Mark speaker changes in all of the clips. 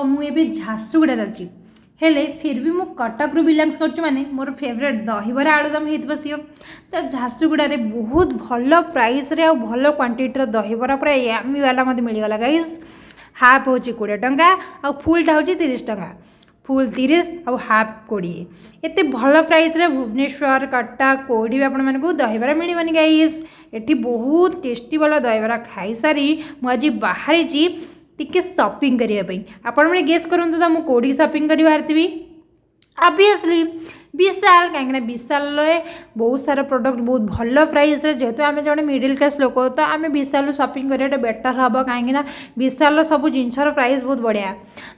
Speaker 1: मुझे झारसुगुड़ार अच्छी हेले फिर भी मु कटक रु बिलंग्स कर माने मोर फेवरेट दहीबरा आलुदम हो सी तो झारसुगुड़ा बहुत भल प्राइस रे भल क्वांटिटी दहीबरा पूरा यामी वाला मत मिलगला गाइस। हाफ हूँ 20 टंका आ फुलटा हूँ 30 टंका फुल 30 आ हाफ 20 एत भल प्राइस रे भुवनेश्वर कटक कौड़ी आपण मानक दहीबरा मिलबनी गाइस। एटी बहुत टेस्टी वाला दहीबरा खाई सारी मुझे बाहरी टिके शॉपिंग करने आपण मैंने गेस करूँ तो मुझे कौड़ी शॉपिंग कर बाहर थी ऑब्वियसली विशाल कहीं विशाल बहुत सारा प्रोडक्ट बहुत भल प्राइस जेहेतु आम जो मिडिल क्लास लोक तो आम विशाल शॉपिंग करेंगे बेटर हम कहीं विशाल सब जिनसर प्राइस बहुत बढ़िया।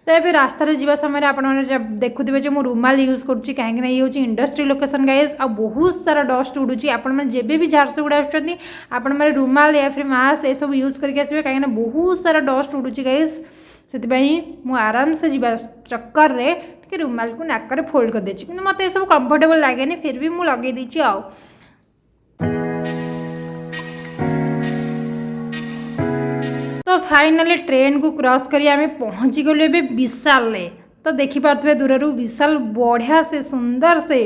Speaker 1: तो ये रास्त जा समय आप देखुवे जो रुमाल यूज करुँची कहीं ये हूँ इंडस्ट्री लोकेशन गाइस आ बहुत सारा डस्ट उड़ूची आपने भी झारसुगुड़ा आसमें रुमाल या फिर मास्क ये सब यूज करके आसवे कहीं बहुत सारा डस्ट उड़ूची गाइस से मु आराम से जीवा चक्कर रे कि रुमाल को नाक फोल्ड कर देछि कि मत सब कंफर्टेबल लगे फिर भी मु लगे दीची आओ। तो फाइनली ट्रेन को क्रॉस करी आमे पहुँची गलु ए विशाल ले। तो देखिपे दूर विशाल बढ़िया से सुंदर से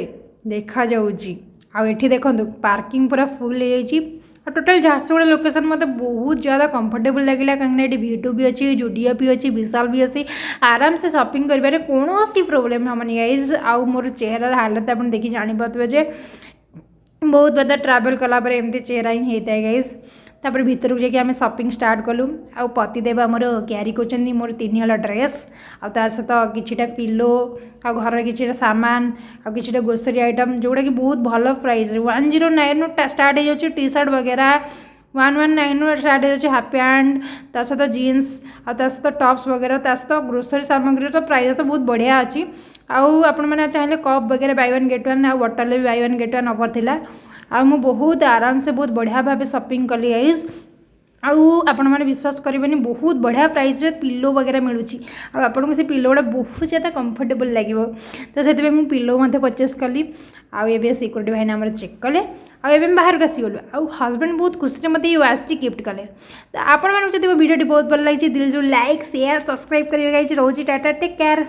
Speaker 1: देखा जाउची आ एठी देखंतु पार्किंग पूरा फुल हो जाइए और टोटल झारसुगुड़ा लोकेशन मत बहुत ज़्यादा कंफर्टेबल लगे कहीं V2 भी अच्छी जुडियो भी अच्छी विशाल भी अच्छी आराम से शॉपिंग कर कौन सी प्रोब्लेम हमनी गाइज। आउ मोर चेहरार हालत आप देखिए जानीपे जे बहुत बार ट्रावेल कलापर एमती चेहरा ही होता है गाइज। तापर भीतर को जाकि आम शॉपिंग स्टार्ट कलु आउ पतिदेव आमर क्यारी कर मोर 3 हल ड्रेस आ सहित किछिटा पिलो आ घर किछिटा सामान आ किछिटा ग्रोसरी आइटम जोड़ा कि बहुत भल प्राइस 109 स्टार्ट हो जाए टी शर्ट वगैरह 119 स्टार्ट हो हाफ पैंट ता सहित जीन्स आ सहित टॉप्स वगैरह सहित ग्रोसरी सामग्री तो प्राइस तो बहुत बढ़िया अच्छी। आउ आपण मैंने चाहिए कप वगैरह बाय 1 गेट 1 आ बटल भी बाय 1 गेट 1 ऑफर थिला आ मु बहुत आराम से बहुत बढ़िया भाव शॉपिंग कली गाइस। आउ आपण मैंने विश्वास करेंगे बहुत बढ़िया प्राइस रे पिलो वगैरह मिलूँ आपको से पिलो गुड़ा बहुत ज़्यादा कंफर्टेबल लगे तो से मुझे पिलो परचेस कली आए सिक्योरिटी भाई नाम चेक कले आए बाहर को आसीगलु आउ हजबैंड बहुत खुशी मत ये वाच गिफ्ट कले। तो आपण मैंने भिडियो बहुत भल लगी दिल जो लाइक शेयर सब्सक्राइब करेंगे रोज टाटा टेक केयर।